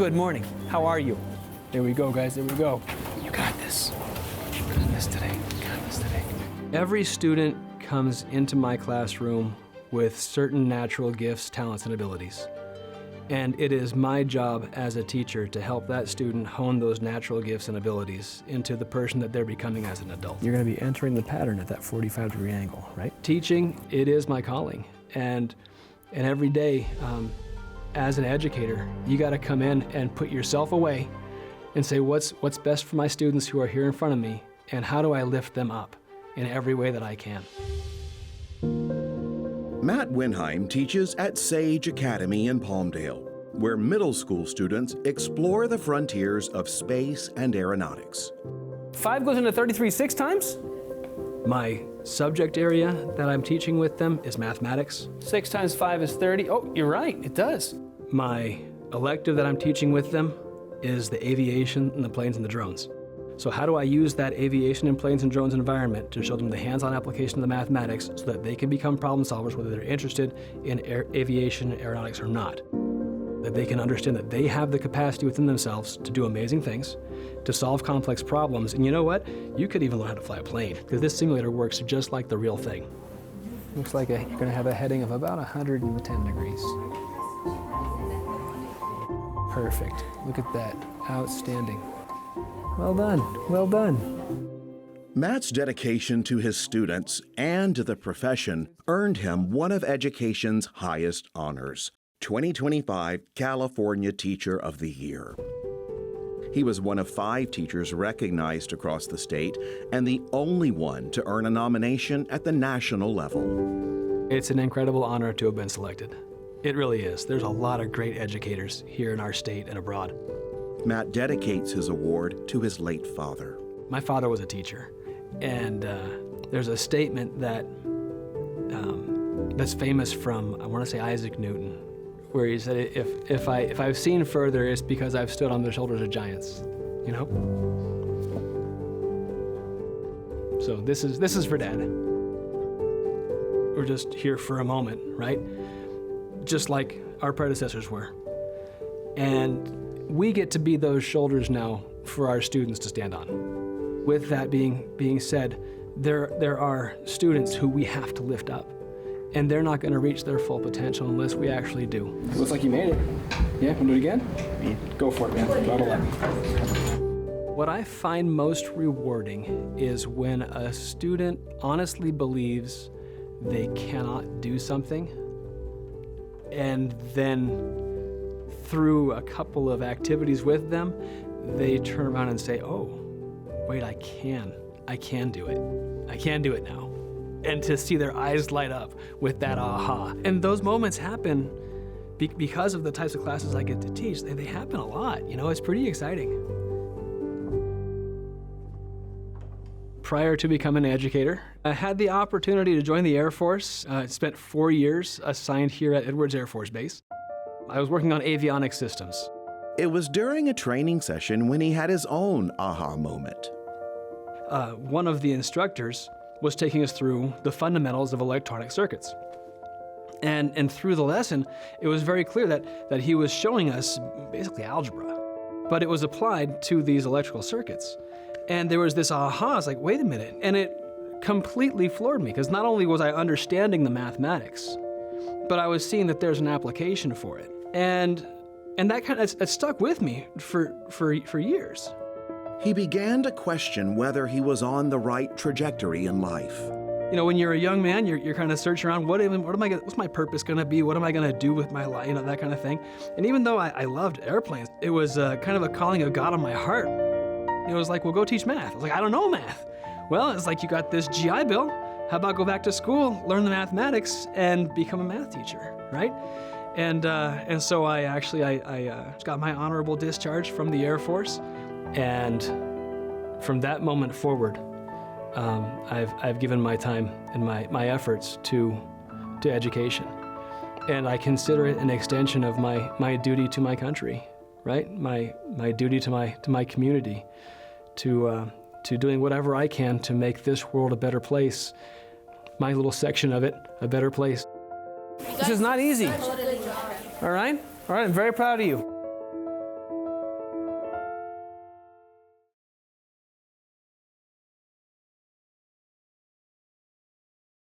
Good morning. How are you? There we go, guys. There we go. You got this. You got this today. You got this today. Every student comes into my classroom with certain natural gifts, talents, and abilities. And it is my job as a teacher to help that student hone those natural gifts and abilities into the person that they're becoming as an adult. You're going to be entering the pattern at that 45-degree angle, right? Teaching, it is my calling. And every day, as an educator, you got to come in and put yourself away and say, what's best for my students who are here in front of me, and how do I lift them up in every way that I can? Matt Winheim teaches at Sage Academy in Palmdale, where middle school students explore the frontiers of space and aeronautics. 5 goes into 33 6 times? My subject area that I'm teaching with them is mathematics. 6 times 5 is 30. Oh, you're right, it does. My elective that I'm teaching with them is the aviation and the planes and the drones. So how do I use that aviation and planes and drones environment to show them the hands-on application of the mathematics so that they can become problem solvers, whether they're interested in aviation, aeronautics, or not? That they can understand that they have the capacity within themselves to do amazing things, to solve complex problems. And you know what? You could even learn how to fly a plane, because this simulator works just like the real thing. Looks like you're going to have a heading of about 110 degrees. Perfect. Look at that. Outstanding. Well done. Well done. Matt's dedication to his students and to the profession earned him one of education's highest honors, 2025 California Teacher of the Year. He was one of 5 teachers recognized across the state and the only one to earn a nomination at the national level. It's an incredible honor to have been selected. It really is. There's a lot of great educators here in our state and abroad. Matt dedicates his award to his late father. My father was a teacher, and there's a statement that that's famous from, I want to say, Isaac Newton, where he said, if I've seen further, it's because I've stood on the shoulders of giants, you know? So this is for Dad. We're just here for a moment, right? Just like our predecessors were. And we get to be those shoulders now for our students to stand on. With that being said, there are students who we have to lift up, and they're not going to reach their full potential unless we actually do. Looks like you made it. Yeah, want to do it again? Yeah. Go for it, man. Drop 11. What I find most rewarding is when a student honestly believes they cannot do something, and then through a couple of activities with them, they turn around and say, oh, wait, I can do it. I can do it now. And to see their eyes light up with that aha. And those moments happen because of the types of classes I get to teach. They happen a lot, you know, it's pretty exciting. Prior to becoming an educator, I had the opportunity to join the Air Force. I spent 4 years assigned here at Edwards Air Force Base. I was working on avionics systems. It was during a training session when he had his own aha moment. One of the instructors was taking us through the fundamentals of electronic circuits. And through the lesson, it was very clear that he was showing us basically algebra, but it was applied to these electrical circuits. And there was this aha, I was like, wait a minute. And it completely floored me, because not only was I understanding the mathematics, but I was seeing that there's an application for it. And that kind of, it stuck with me for years. He began to question whether he was on the right trajectory in life. You know, when you're a young man, you're kind of searching around, what's my purpose gonna be? What am I gonna do with my life? You know, that kind of thing. And even though I loved airplanes, it was kind of a calling of God on my heart. It was like, well, go teach math. I was like, I don't know math. Well, it's like, you got this GI Bill. How about go back to school, learn the mathematics, and become a math teacher, right? And so I got my honorable discharge from the Air Force, and from that moment forward, I've given my time and my efforts to education, and I consider it an extension of my duty to my country, right? My duty to my community, to doing whatever I can to make this world a better place, my little section of it a better place. This is not easy. All right, I'm very proud of you.